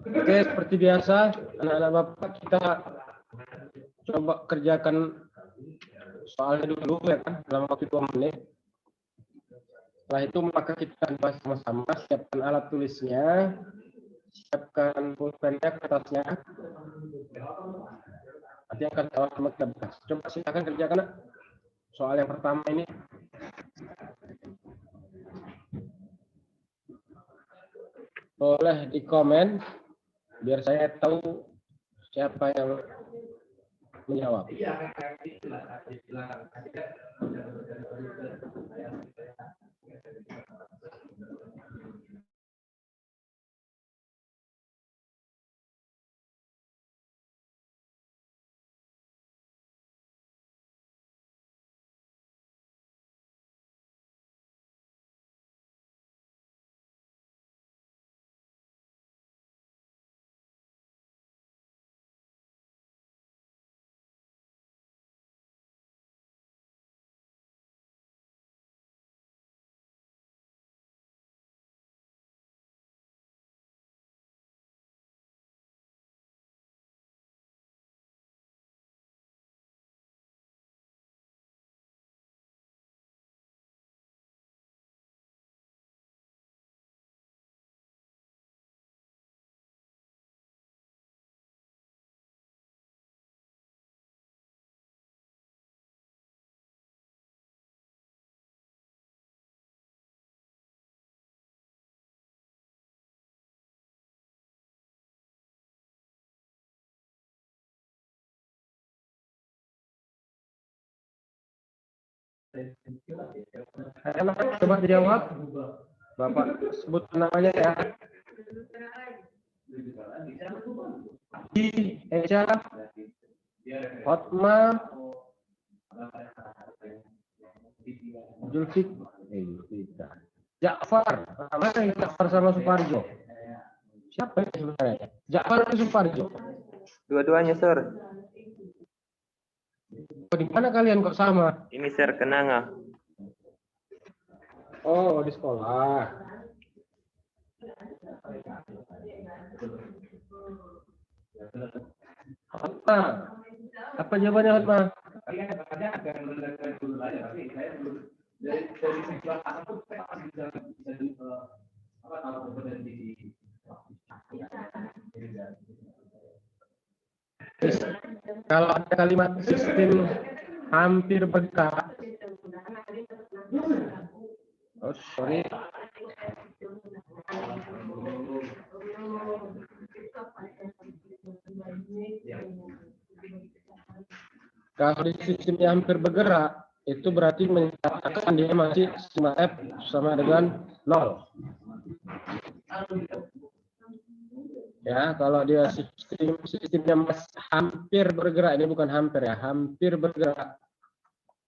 Oke, seperti biasa, anak-anak Bapak kita coba kerjakan soalnya dulu ya kan, dalam waktu 2 menit. Setelah itu maka kita bahas sama-sama, siapkan alat tulisnya, siapkan pulpennya, kertasnya. Nanti akan sama kita bahas. Coba silakan kerjakan soal yang pertama ini. Boleh di komen biar saya tahu siapa yang menjawab. Coba dijawab. Bapak sebut namanya ya. Eja, Hotma, Julfik, Ja'far. Mana yang Ja'far sama Suparjo? Siapa yang sebenarnya? Ja'far atau Suparjo? Dua-duanya, Sir. Di mana kalian kok sama? Ini, Sir, Kenanga. Oh, di sekolah. Hotma. Apa jawabannya Hotma? Kalau ada kalimat sistem hampir bergerak. Oh, sorry. Kalau di sistemnya hampir bergerak, itu berarti menyatakan dia masih sigma F sama dengan 0. Ya, kalau dia sistemnya masih hampir bergerak, ini bukan hampir ya, hampir bergerak,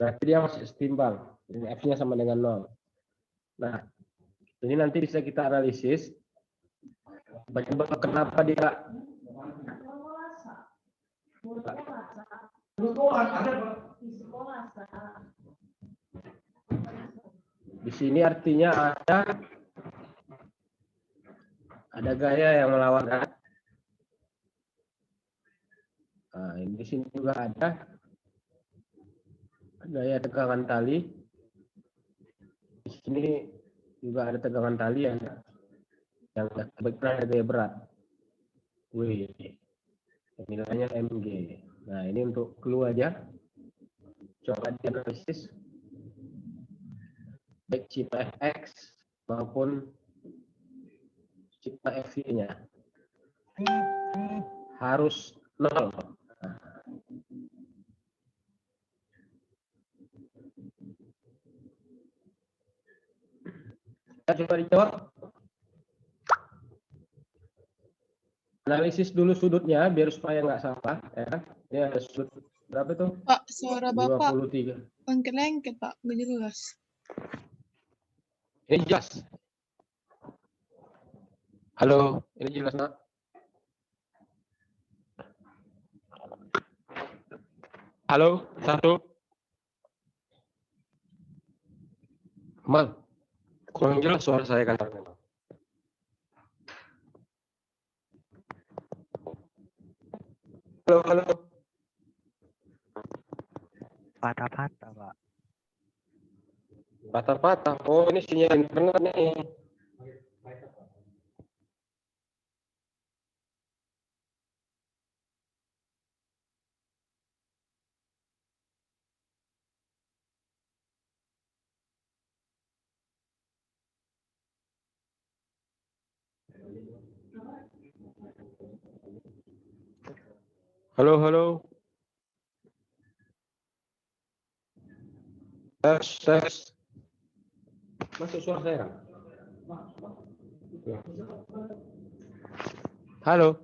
berarti dia masih setimbang. Ini F-nya sama dengan 0. Nah, ini nanti bisa kita analisis. Bagaimana kenapa dia di sini artinya ada gaya yang melawan. Nah, di sini juga ada gaya tegangan tali. Di sini juga ada tegangan tali yang gaya berat. W, nilainya mg. Nah, ini untuk clue aja. Coba dianalisis baik sigma fx maupun sigma fv-nya harus 0. Coba dijawab. Analisis dulu sudutnya biar supaya nggak salah ya. Ini ada sudut berapa tuh? Pak, suara Bapak 23. lengket-lengket, Pak. Nggak jelas. Ini jelas. Halo, ini jelas, Nak? Halo, satu. Mal, kurang jelas suara saya kan? Halo, halo. Patah-patah, Pak. Patah-patah. Oh, ini sinyal internet nih. Halo, halo. Tes, tes. Masuk suara saya, Kang? Halo.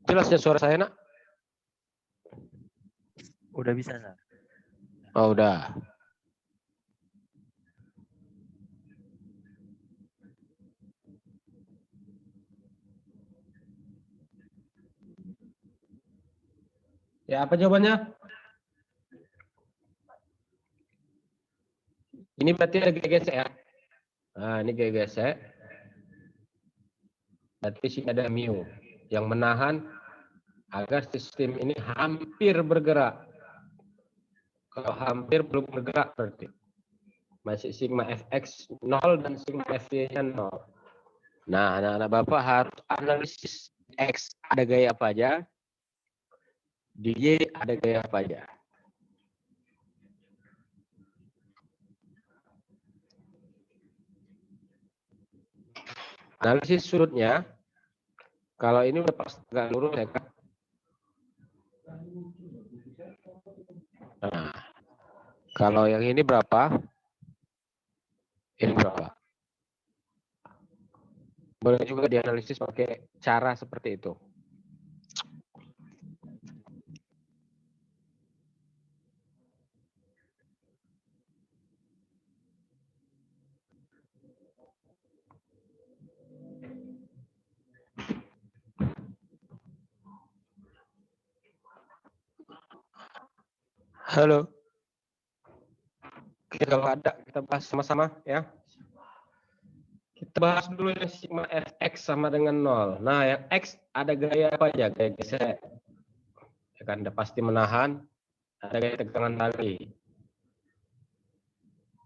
Jelasnya suara saya, Nak? Udah bisa, Sir. Oh, udah. Ya, apa jawabannya? Ini berarti ada gesek ya. Nah, ini gesek. Berarti sini ada mu yang menahan agar sistem ini hampir bergerak. Kalau hampir belum bergerak berarti masih sigma fx 0 dan sigma fy-nya 0. Nah, anak-anak Bapak harus analisis x ada gaya apa aja, di y ada gaya apa aja. Analisis sudutnya, kalau ini udah pas tegak lurus ya kan. Nah, kalau yang ini berapa? Ini berapa? Boleh juga dianalisis pakai cara seperti itu. Halo. Oke, kalau ada kita bahas sama-sama ya. Kita bahas dulu yang sigma fx sama dengan 0. Nah, yang x ada gaya apa aja? Gaya gesek. Ya kan, udah pasti menahan. Ada gaya tegangan tali.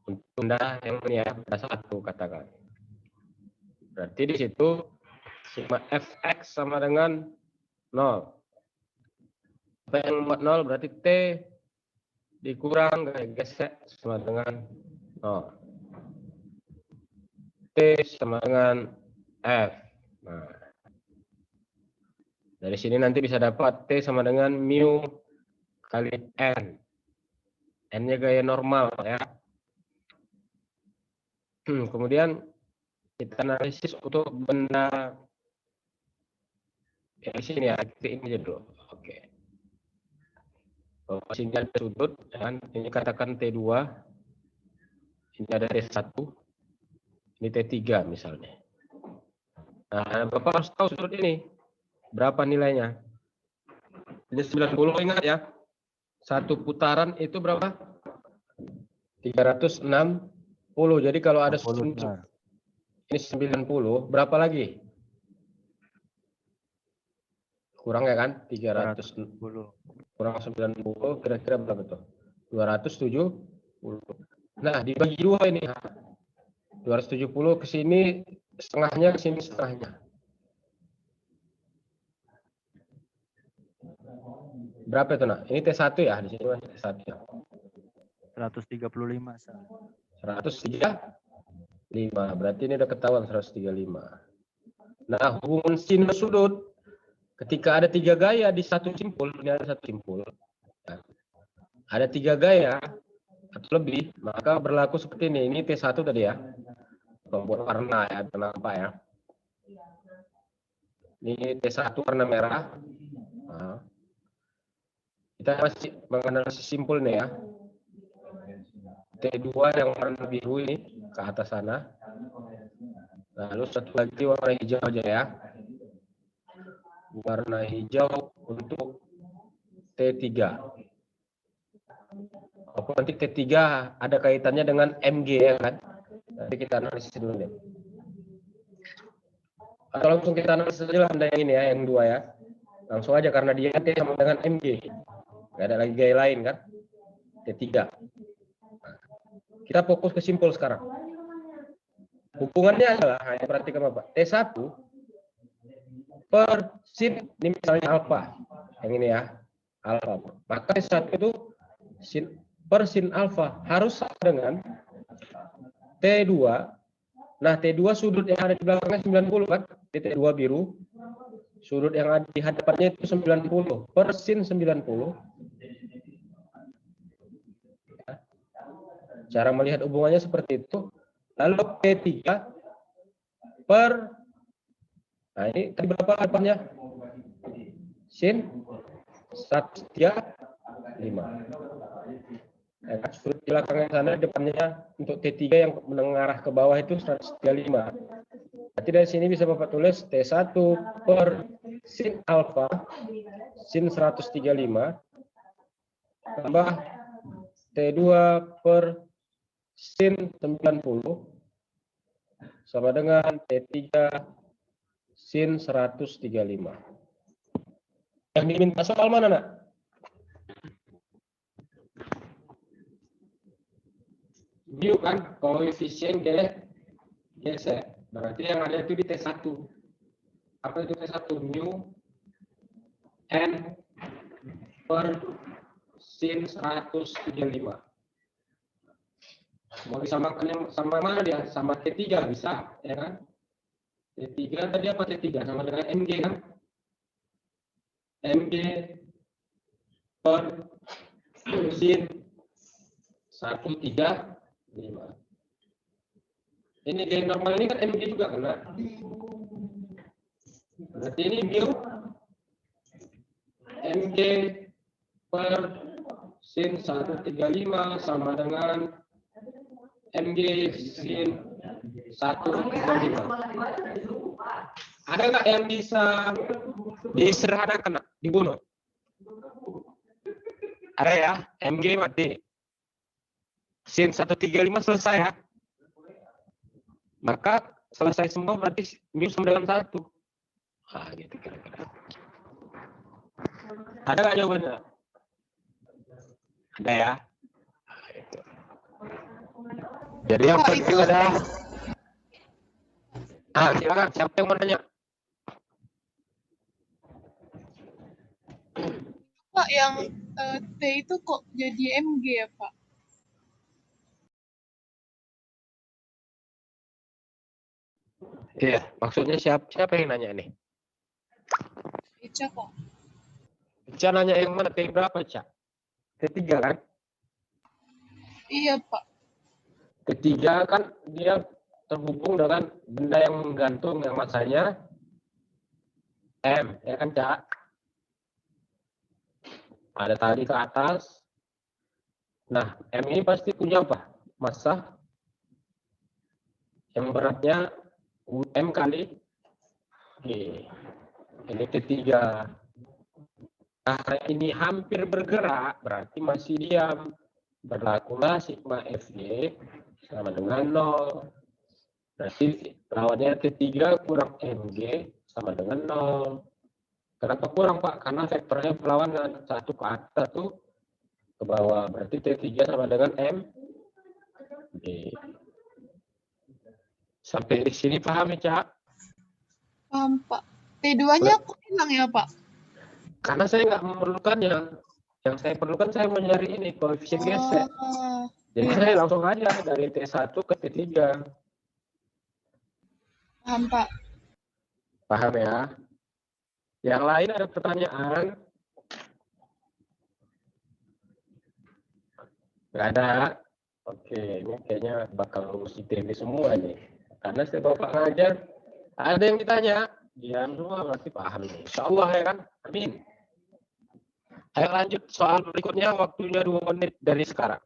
Untuk benda yang ini ya, ada satu katakan. Berarti di situ sigma fx sama dengan 0. Apa yang membuat 0 berarti T dikurang gaya gesek sama dengan 0. T sama dengan F. Nah, dari sini nanti bisa dapat T sama dengan mu kali N. N-nya gaya normal ya. Kemudian kita analisis untuk benda ya, di sini ya, ini aja dulu. Oke. Sini ada sudut, dan ini katakan T2, ini ada T1, ini T3 misalnya. Nah, Bapak harus tahu sudut ini berapa nilainya. Ini 90, ingat ya. Satu putaran itu berapa? 360. Jadi kalau ada ini 90, berapa lagi? Kurang ya kan? 360 kurang 90, kira-kira berapa tuh? 270. Nah, dibagi dua ini. 270 ke sini setengahnya, ke sini setengahnya. Berapa itu, Nak? Ini T1 ya, di sini masih T1 ya. 135, Sir. 135. Berarti ini udah ketahuan 135. Nah, hubungan sinus sudut ketika ada 3 gaya di satu simpul, ini ada satu simpul. Ada 3 gaya atau lebih, maka berlaku seperti ini. Ini T1 tadi ya. Pembuat warna ya, kenapa ya? Ini T1 warna merah. Nah, kita masih menganalisis simpul nih ya. T2 yang warna biru ini ke atas sana. Lalu satu lagi warna hijau aja ya. Warna hijau untuk T3. Apa nanti T3 ada kaitannya dengan MG ya kan? Nanti kita analisis dulu deh. Atau langsung kita analisis aja lah yang ini ya, yang 2 ya. Langsung aja karena dia T sama dengan MG. Nggak ada lagi gaya lain kan? T3. Kita fokus ke simpul sekarang. Hubungannya adalah, perhatikan Bapak, T1 per sin, ini misalnya alfa. Yang ini ya, alfa. Maka T1 itu sin per sin alfa harus sama dengan T2. Nah, T2 sudut yang ada di belakangnya 90 kan? T2 biru. Sudut yang ada di hadapannya itu 90 per sin 90. Cara melihat hubungannya seperti itu. Lalu T3 per, nah ini tadi berapa hadapannya? Sin 135. Ya, sudut di belakangnya sana, depannya untuk T3 yang mengarah ke bawah itu 135. Berarti dari sini bisa Bapak tulis T1 per sin alfa sin 135 tambah T2 per sin 90 sama dengan T3 sin 135. Yang diminta soal mana, Nak? Mu kan, koefisien geser. Berarti yang ada itu di T1. Apa itu T1? Mu N per sin 135. Mau disamakan yang sama mana dia? Sama T3 bisa, ya kan? T3 tadi apa T3? Sama dengan MG kan? MG per sin 135. Ini gaya normal ini kan MG juga kena. Berarti ini mu MG per sin 135 sama dengan MG sin 135. Ada nggak yang bisa disederhanakan, dibunuh? Ada ya, MG mati. Sin 135 selesai ya. Maka selesai semua berarti mu sama dengan 1. Ah, gitu kira-kira. Ada nggak jawabannya? Ada ya. Nah, itu. Jadi yang penting adalah, silakan, siapa yang mau nanya? Pak, yang T itu kok jadi MG ya, Pak? Iya, maksudnya siapa yang nanya nih? Ica, Pak. Ica nanya yang mana? T berapa, Cak? T3 kan? Iya, Pak. T3 kan dia terhubung dengan benda yang menggantung yang masanya M, ya kan, Cak? Ada tali ke atas. Nah, M ini pasti punya apa? Massa yang beratnya M kali G. Ini T3. Nah, ini hampir bergerak, berarti masih diam. Berlakulah sigma Fg sama dengan 0. Berarti lawannya T3 kurang Mg sama dengan 0. Kenapa kurang, Pak? Karena vektornya berlawanan. Satu ke atas, satu ke bawah. Berarti T3 sama dengan Mg. Sampai di sini paham ya, Cak? Paham, Pak. T2-nya kok hilang ya, Pak? Karena saya nggak memerlukannya. Yang saya perlukan saya mencari ini koefisien geser. Oh, Jadi saya langsung aja dari T1 ke T3. paham, Pak. Paham ya? Yang lain ada pertanyaan? Nggak ada? Oke, ini kayaknya bakal lulus ITB semua nih. Karena setiap Bapak ngajar, ada yang ditanya. Diam semua berarti paham nih. Insya Allah ya kan? Amin. Ayo lanjut soal berikutnya, waktunya 2 menit dari sekarang.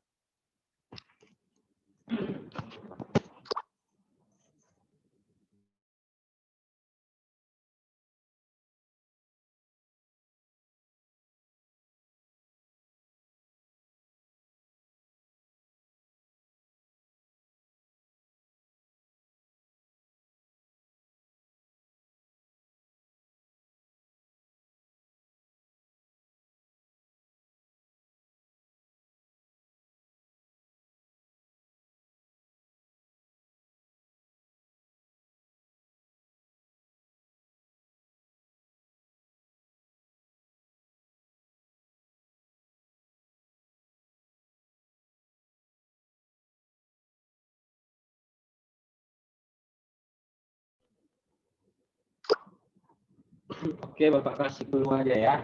Oke, Bapak kasih dulu aja ya.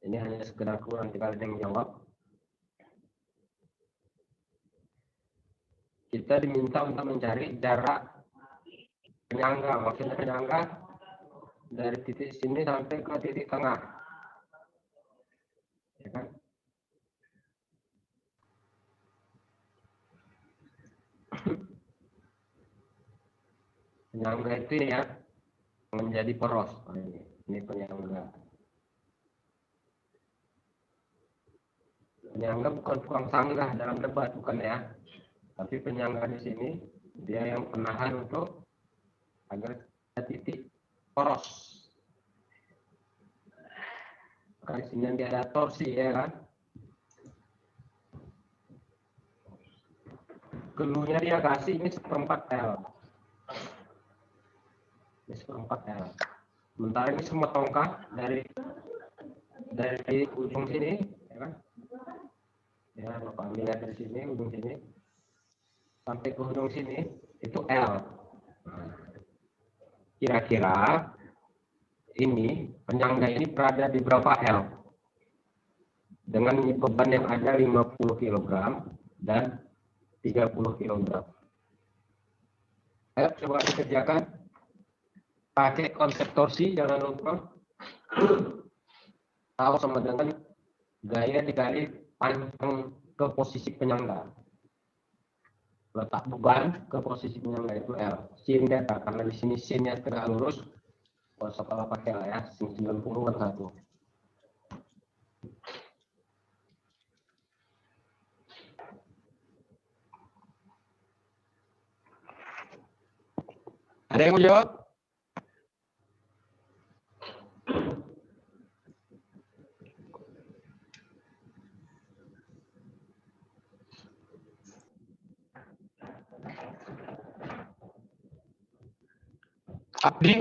Ini hanya sekedar kurang nanti kalian yang jawab. Kita diminta untuk mencari jarak penyangga. Maksudnya penyangga dari titik sini sampai ke titik tengah. Ya kan? Penyangga itu ya menjadi poros. Ini penyangga. Penyangga bukan tukang sanggah dalam debat, bukan ya. Tapi penyangga di sini dia yang penahan untuk agar titik poros. Di sini dia ada torsi ya kan. Keluarnya dia kasih ini 1/4 L. Ini 1/4 L. Sementara ini semua tongkat dari ujung sini, ya kan? Ya, Bapak lihat dari sini, ujung sini sampai ke ujung sini itu L. Kira-kira ini penyangga ini berada di berapa L? Dengan beban yang ada 50 kg dan 30 kg. Ayo coba dikerjakan. Pakai konsep torsi, jangan lupa. Tahu sama dengan gaya dikali panjang ke posisi penyangga. Letak beban ke posisi penyangga itu L. Sin data, karena di sini sinnya tegak lurus. Kalau pakai lah ya, sin 90 kan 1. Ada yang mau jawab? Abdi,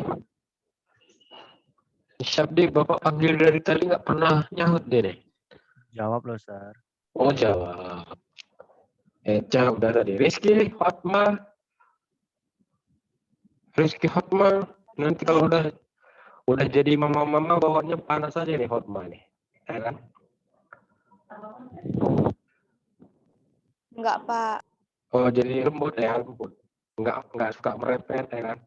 Syabdi, Bapak panggil dari tadi nggak pernah nyahut deh deh. Jawab loh, Sir. Oh jawab. Eca udah tadi. Rizky Hotma. Nanti kalau udah jadi mama-mama bawaannya panas aja nih Hotma nih. Ya kan? Enggak, Pak. Oh jadi lembut ya, lembut. Enggak suka merepet ya kan.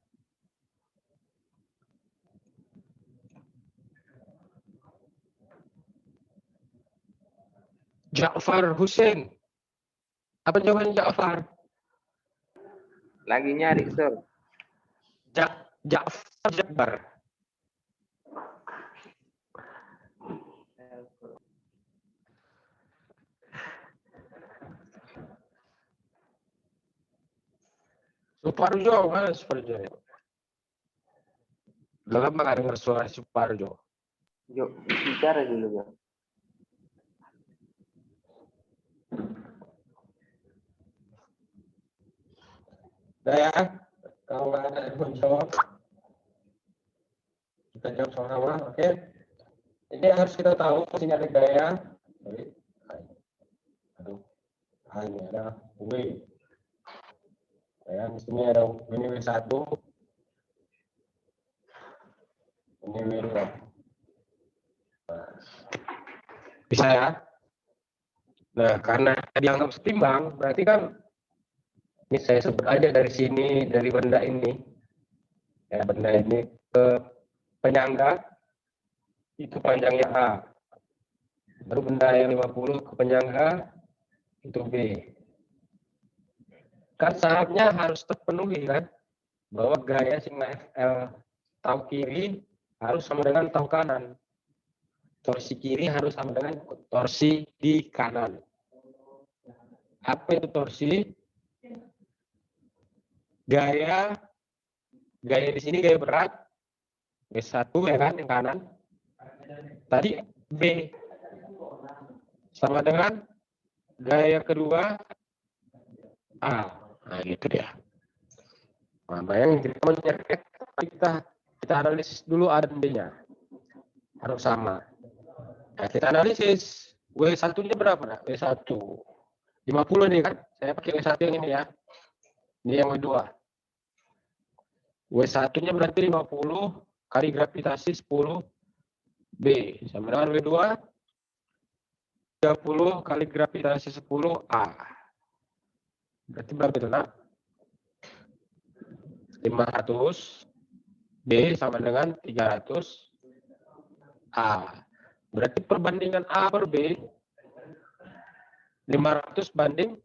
Ja'far Hussein. Apa jawabannya Ja'far? Lagi nyari, Sir. Ja'far Jabbar. Suparjo, mana Suparjo? Udah lama nggak dengar suara Suparjo. Yuk, bicara dulu, ya. Udah ya, kalau nggak ada yang mau jawab, kita jawab sama-sama, oke? Ini harus kita tahu, sini ada gaya. Aduh, ini ada W. Ya, di sini ada ini W1. Ini W2. Nah, bisa ya? Nah, karena dianggap setimbang, berarti kan ini saya sebut aja dari sini, dari benda ini. Ya, benda ini ke penyangga, itu panjangnya A. Baru benda yang 50 ke penyangga, itu B. Kan syaratnya harus terpenuhi kan? Bahwa gaya sigma FL tau kiri harus sama dengan tau kanan. Torsi kiri harus sama dengan torsi di kanan. Apa itu torsi? Gaya di sini gaya berat, B1 ya kan yang kanan. Tadi B sama dengan gaya kedua A. Nah gitu dia. Nah, bayangin kita analisis dulu A dan B-nya. Harus sama. Nah, kita analisis W1-nya berapa? Nah? W1 50 nih kan. Saya pakai W1 yang ini ya. Ini yang W2. W1-nya berarti 50 kali gravitasi 10B sama dengan W2 30 kali gravitasi 10A. Berarti berapa itu, Nak? 500 B sama dengan 300 A. Berarti perbandingan A per B 500 banding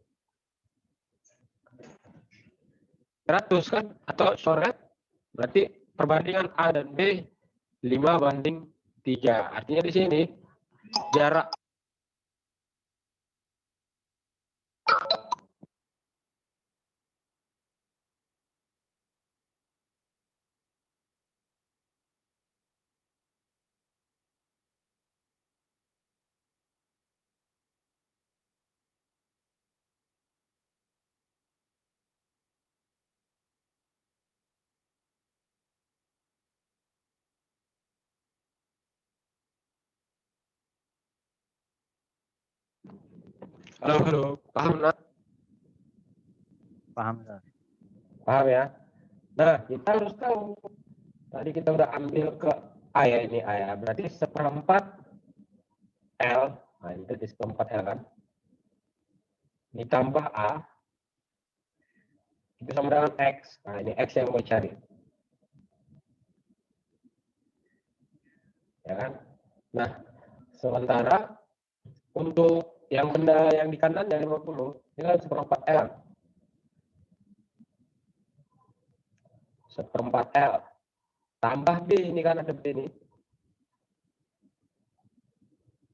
100 kan? Atau sorry, berarti perbandingan A dan B 5 banding 3. Artinya di sini jarak halo, paham, Nak? Paham, Sir. Paham ya? Nah, kita harus tahu. Tadi kita udah ambil ke A ya, ini A ya. Berarti seperempat L. Nah, itu di seperempat L kan. Ditambah A. Itu sama dengan X. Nah, ini X yang mau cari. Ya kan? Nah, sementara untuk yang benda yang di kanan yang 50, ini kan seperempat L. Seperempat L. Tambah B, ini kan ada B ini.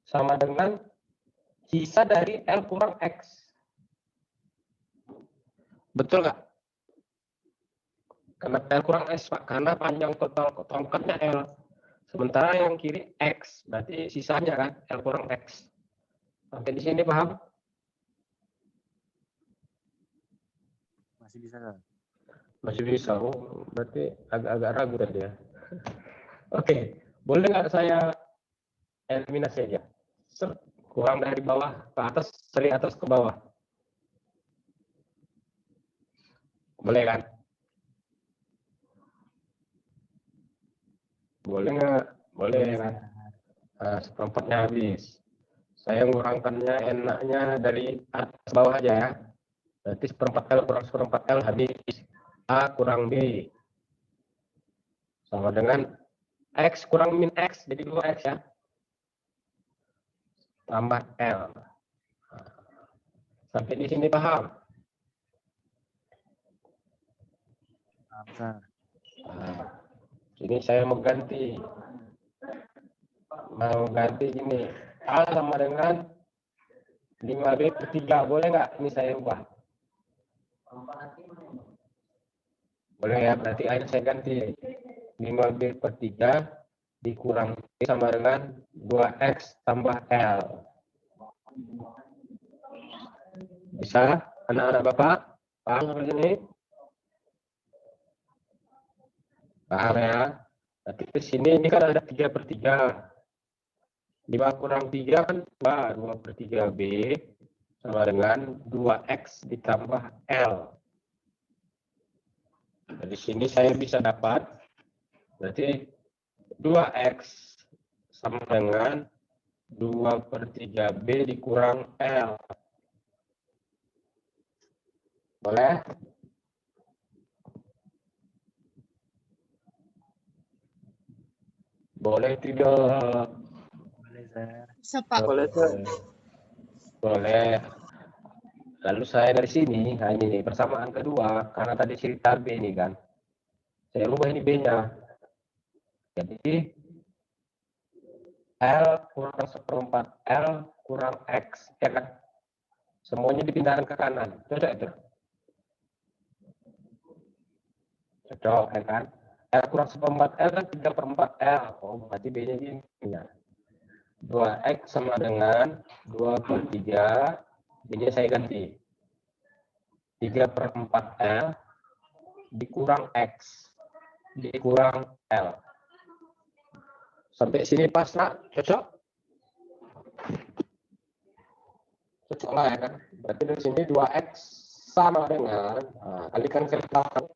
Sama dengan sisa dari L kurang X. Betul nggak? Karena L kurang X, Pak. Karena panjang total tongkatnya L. Sementara yang kiri X. Berarti sisanya kan L kurang X. Sampai di sini paham? Masih bisa, Sir. Masih bisa. Oh, berarti agak-agak ragu tadi ya. Oke. Boleh nggak saya eliminasi aja? Kurang dari bawah ke atas, dari atas ke bawah. Boleh kan? Boleh nggak? Boleh kan? Nah, seperempatnya habis. Saya ngurangkannya enaknya dari atas bawah aja ya. Berarti seperempat L kurang seperempat L habis. A kurang B. Sama dengan X kurang min X. Jadi 2X ya. Tambah L. Sampai di sini paham? Paham, Sir. Nah, ini saya mau ganti. Mau ganti ini. A sama dengan 5B per 3. Boleh nggak? Ini saya ubah. Boleh ya, berarti A saya ganti. 5B per 3 dikurang B sama dengan 2X tambah L. Bisa? Anak-anak Bapak? Paham sampai sini? Paham ya? Berarti di sini ini kan ada 3 per 3. 5 kurang 3 kan 2. 2 per 3B sama dengan 2X ditambah L. Nah, di sini saya bisa dapat berarti 2X sama dengan 2 per 3B dikurang L. Boleh? Boleh tidak? Boleh, Sir. Bisa, Pak. Boleh, Sir. Boleh. Lalu saya dari sini, nah ini persamaan kedua, karena tadi cerita B ini kan. Saya ubah ini B-nya. Jadi L kurang seperempat L kurang X, ya kan? Semuanya dipindahkan ke kanan. Cocok itu? Cocok, ya kan? L kurang seperempat L kan 3 per 4 L. Oh, berarti B-nya gini. Ya. 2X sama dengan 2 per 3. B-nya saya ganti. 3 per 4 L dikurang X dikurang L. Sampai sini pas, Nak? Cocok? Cocok lah ya kan? Berarti dari sini 2X sama dengan, nah, kalikan ke belakang.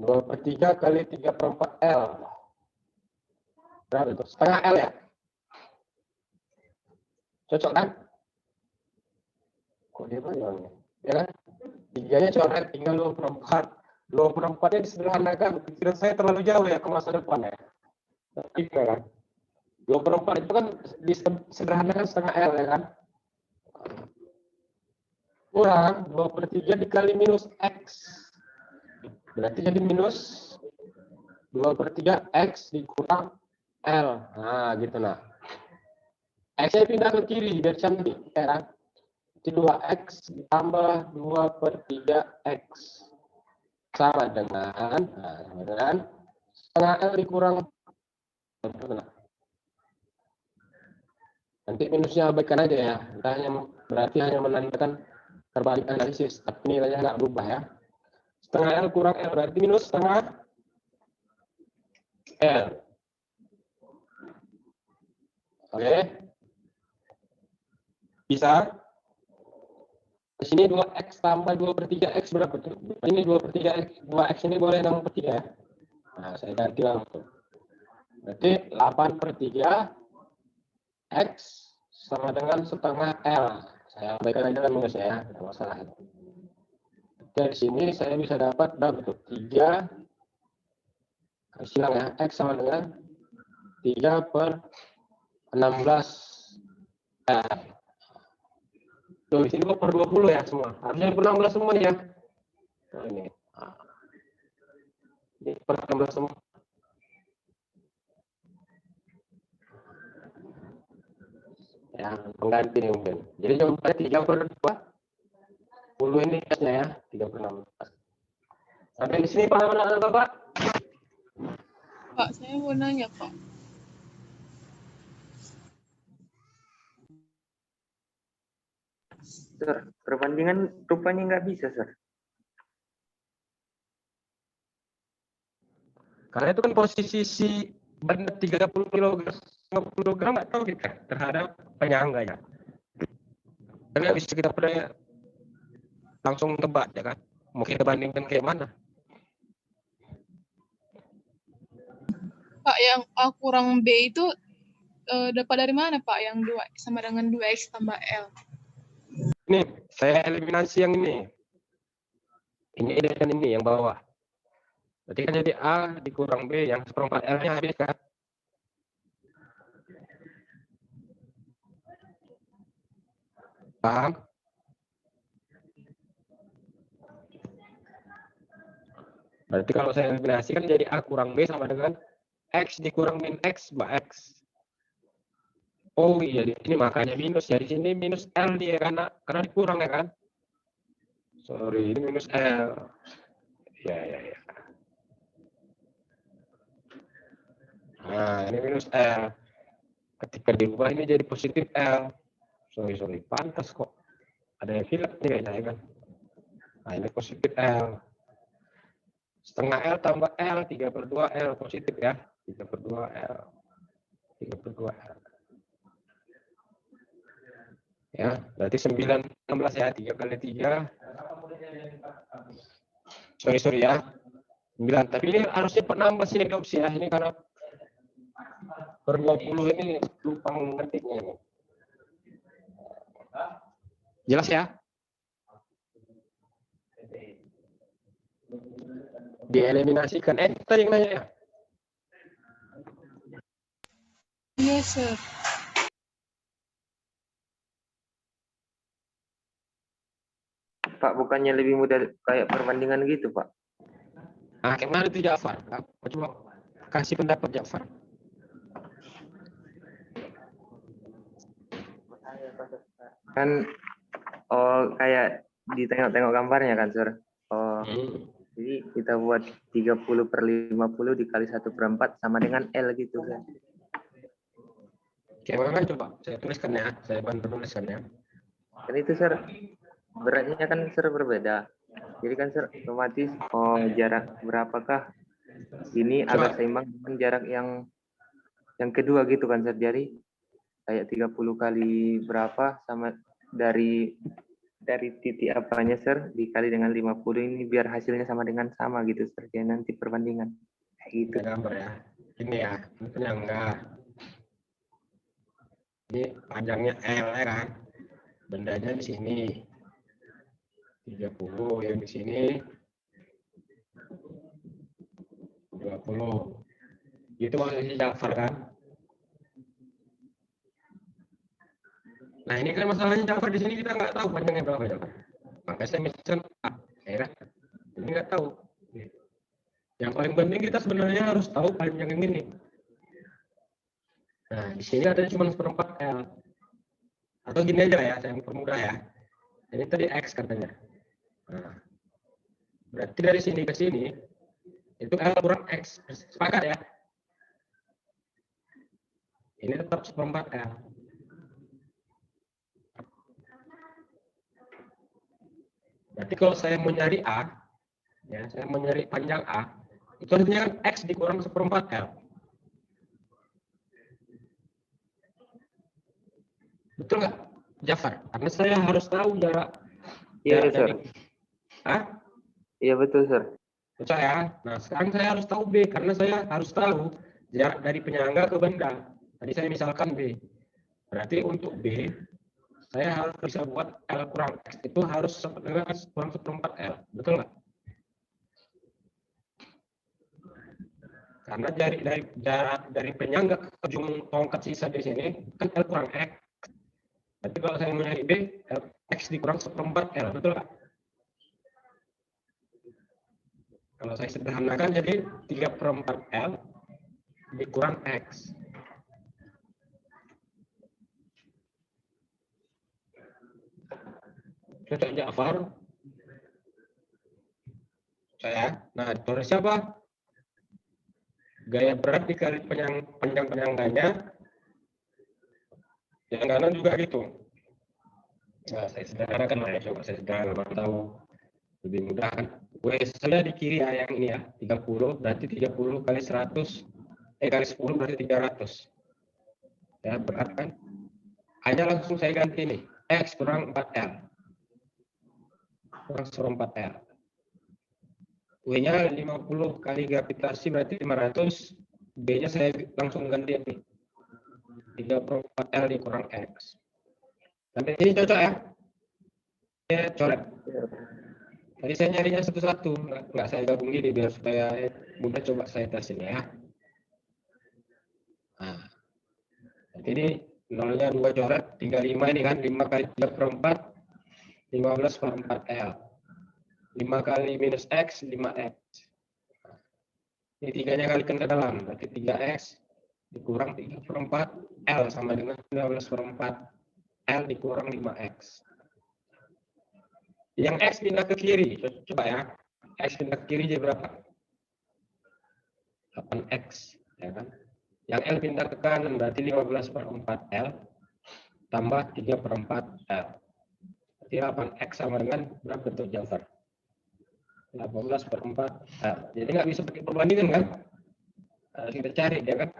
2/3 kali 3/4 L. Berapa itu? Setengah L ya? Cocok kan? Kok dia banyak? Ya kan? 3-nya coret, tinggal 2/4. 2/4-nya disederhanakan. Pikiran saya terlalu jauh ya ke masa depan ya. Tapi kan? 2/4 itu kan disederhanakan setengah L ya kan? Kurang 2/3 dikali minus X. Berarti jadi minus 2/3 X dikurang L. Nah, gitu nah. X-nya pindah ke kiri biar cantik, ya kan? Jadi 2X ditambah 2/3 X. Sama dengan, setengah L dikurang. Nanti minusnya abaikan aja ya. Berarti hanya menandakan terbalik analisis. Tapi nilainya nggak berubah ya. Setengah L kurang L berarti minus setengah L. Oke. Bisa. Di sini 2X tambah 2/3 X berapa tuh? Ini 2/3 X. 2X ini boleh 6/3 ya. Nah, saya ganti langsung. Berarti 8/3 X sama dengan setengah L. Saya abaikan aja kan minus ya. Tidak masalah. Dari sini saya bisa dapat berapa tuh? 3. Silang ya. X sama dengan 3/16 L. Tuh, di sini kok per 20 ya semua. Harusnya per 16 semua nih ya. Nah, ini. Ini per 16 semua. Ya, pengganti nih mungkin. Jadi jawabannya 3/2. 10 ini S-nya ya. 3/16. Sampai di sini paham anak-anak Bapak? Pak, saya mau nanya, Pak. Sir, perbandingan rupanya nggak bisa, Sir. Karena itu kan posisi si benda 30 kg, 50 kg nggak tahu kita terhadap penyangganya. Karena bisa kita pada langsung tebak ya kan. Mungkin kita bandingkan kayak mana? Pak, yang A kurang B itu dapat dari mana, Pak? Yang 2 sama dengan 2X tambah L. Ini, saya eliminasi yang ini. Ini dan ini yang bawah. Berarti kan jadi A dikurang B yang 1/4 L-nya habis kan? Paham? Berarti kalau saya eliminasi kan jadi A kurang B sama dengan X dikurang min X mbak X. Oh iya, di sini makanya minus ya. Di sini minus L dia karena dikurang ya kan? Sorry, ini minus L. Ya. Nah, ini minus L. Ketika diubah ini jadi positif L. Sorry. Pantas kok. Ada yang hilang nih kayaknya ya kan? Nah, ini positif L. Setengah L tambah L, 3/2 L positif ya. 3/2 L. 3/2 L. Ya, berarti 9, 16 ya. 3 kali 3. Sorry ya. 9. Tapi ini harusnya penambah sini diopsi ya. Ini karena per 20 ini lupa mengetiknya ini. Jelas ya? Dieliminasikan. Tadi yang nanya ya? Iya, Sir. Pak, bukannya lebih mudah kayak perbandingan gitu, Pak? Nah, gimana itu Jafar? Coba kasih pendapat Jafar. Kan kayak ditengok-tengok gambarnya kan, Sir. Jadi kita buat 30/50 dikali 1/4 sama dengan L gitu kan. Gimana coba? Saya tuliskan ya. Saya bantu tuliskan ya. Kan itu, Sir, beratnya kan, Sir, berbeda. Jadi kan, Sir, otomatis jarak berapakah ini agak seimbang dengan jarak yang kedua gitu kan, Sir. Jadi kayak 30 kali berapa sama dari dari titik apanya, Sir, dikali dengan 50 ini biar hasilnya sama dengan sama gitu, Sir. Jadi nanti perbandingan. Kayak gitu. Ada gambar ya. Ini ya, ini penyangga. Ini panjangnya L ya kan. Bendanya di sini 30, yang di sini 20. Itu maksudnya Jafar kan. Nah ini kan masalahnya Jafar di sini kita nggak tahu panjangnya berapa Jafar. Maka saya misalkan A, ya kan? Ini nggak tahu. Yang paling penting kita sebenarnya harus tahu panjang yang ini. Nah di sini ada cuma 1/4 L. Atau gini aja ya, saya permudah ya. Ini tadi X katanya. Nah, berarti dari sini ke sini itu L kurang X. Sepakat ya? Ini tetap 1/4 L. Berarti kalau saya mau nyari A, ya, saya mau nyari panjang A, itu artinya kan X dikurang 1/4 L. Betul nggak, Jafar? Karena saya harus tahu jarak. Iya, jarak Sir. dari- Hah? Iya, betul, Sir. Betul ya? Nah, sekarang saya harus tahu B, karena saya harus tahu jarak dari penyangga ke benda. Tadi saya misalkan B. Berarti untuk B, saya harus bisa buat L kurang X itu harus sama dengan X kurang 1/4 L. Betul nggak? Karena dari jarak dari penyangga ke ujung tongkat sisa di sini kan L kurang X. Berarti kalau saya mau nyari B, X dikurang 1/4 L. Betul nggak? Kalau saya sederhanakan jadi 3/4 L dikurang X. Cocok Ja'far? Saya. Nah, torus siapa? Gaya berat dikali panjang penyangganya. Yang kanan juga gitu. Nah, saya sederhanakan lah ya. Coba saya sederhanakan tahu lebih mudah kan. Saya di kiri ya yang ini ya. 30 berarti 30 kali 100. Kali 10 berarti 300. Ya, berat kan? Hanya langsung saya ganti nih. X kurang 4L. Kurang 4L. W-nya 50 kali gravitasi berarti 500. B-nya saya langsung ganti nih. 3/4L dikurang X. Sampai ini cocok ya? Ya, coret. Tadi saya nyarinya satu-satu. Nggak saya gabung gini biar supaya mudah. Coba saya tes ini ya. Nah, ini nolnya 2 coret. 35 ini kan. 5 kali 3/4. 15/4L. 5 kali minus X, 5X. Ini 3-nya kalikan ke dalam, berarti 3X dikurang 3/4 L sama dengan 15/4 L dikurang 5X. Yang X pindah ke kiri, coba ya. X pindah ke kiri jadi berapa? 8X, ya kan? Yang L pindah ke kanan berarti 15/4 L tambah 3/4 L. Berarti 8X sama dengan berapa bentuk Jafar? 18/4 L. Jadi nggak bisa pakai perbandingan kan? Harus kita cari ya kan?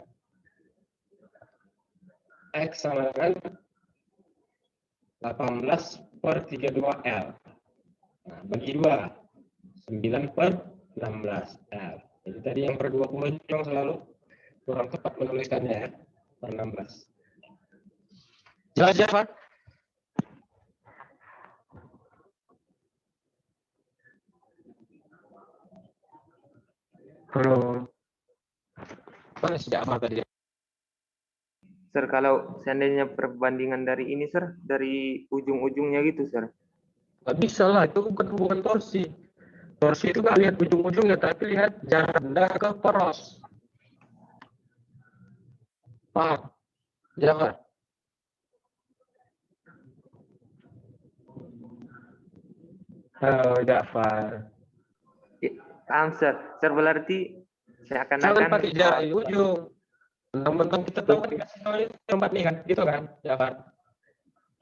X sama dengan 18/32L. Nah, bagi 2, 9/16L. Jadi tadi yang per 20 yang selalu kurang tepat menuliskannya ya, per 16. Jelas ya, Pak? Halo. Mana sejak apa tadi? Sir, kalau seandainya perbandingan dari ini, Sir, dari ujung-ujungnya gitu, Sir. Nggak bisa lah, itu bukan torsi. Torsi itu nggak lihat ujung-ujungnya, tapi lihat jarak benda ke poros. Paham? Jangan. Halo, Ja'far. Paham, Sir. Sir, berarti saya akan Jangan pakai jarak di ujung. Mentang-mentang kita tahu kan dikasih tahu itu tempat nih kan, gitu kan, Ja'far?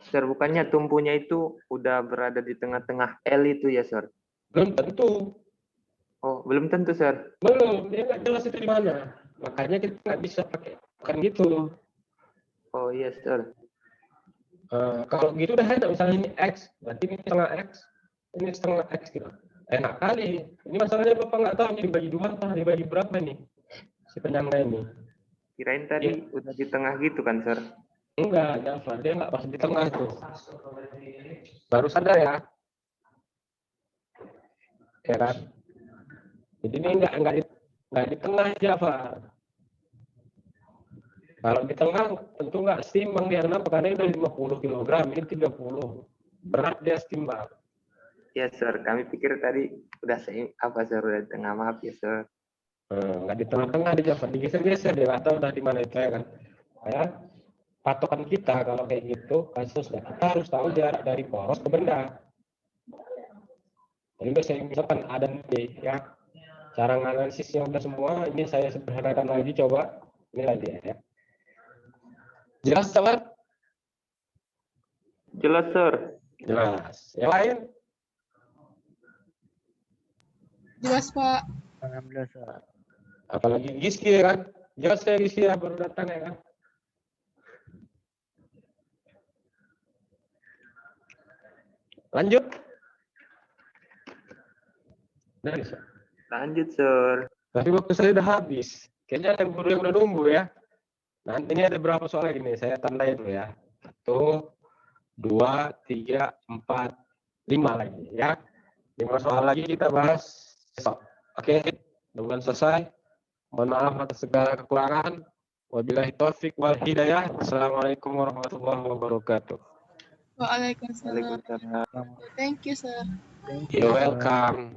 Sir, bukannya tumpunya itu udah berada di tengah-tengah L itu ya, Sir? Belum tentu. Oh, belum tentu, Sir. Belum, dia nggak jelas itu di mana. Makanya kita nggak bisa pakai, bukan gitu. Oh iya, Sir. Kalau gitu udah enak, misalnya ini X, berarti ini setengah X, ini setengah X gitu. Enak kali. Ini masalahnya Bapak nggak tahu ini dibagi dua atau dibagi berapa nih si penyangga ini. Kirain tadi udah di tengah gitu kan, Sir? Enggak, Java. Dia nggak pas di tengah tuh. Baru sadar ya. Ya kan? Jadi ini nggak di tengah Java. Kalau di tengah tentu nggak setimbang dia, kenapa? Karena ini udah 50 kg, ini 30. Berat dia setimbang. Ya, Sir. Kami pikir tadi udah Sir, udah di tengah. Maaf ya, Sir. Nggak di tengah-tengah di Java, digeser-geser dia nggak tahu udah di mana itu ya kan. Ya, patokan kita kalau kayak gitu kasusnya kita harus tahu jarak dari poros ke benda. Jadi misalkan ada nih ya cara analisisnya udah semua, ini saya sederhanakan lagi coba ini lagi ya. Jelas teman? Jelas, Sir. Jelas. Yang lain? Jelas, Pak. Alhamdulillah, Sir. Apalagi Giski ya kan? Jelas saya Giski ya baru datang ya kan? Lanjut. Udah bisa. Lanjut, Sir. Tapi waktu saya udah habis. Kayaknya ada guru yang udah nunggu ya. Nanti ini ada berapa soal lagi nih? Saya tandain dulu ya. 1, 2, 3, 4, 5 lagi ya. 5 soal lagi kita bahas besok. Oke, dengan selesai. Mohon maaf atas segala kekurangan. Wabillahi taufik wal hidayah. Assalamualaikum warahmatullahi wabarakatuh. Waalaikumsalam. Waalaikumsalam. Thank you, sir. Thank You're you, Sir. welcome.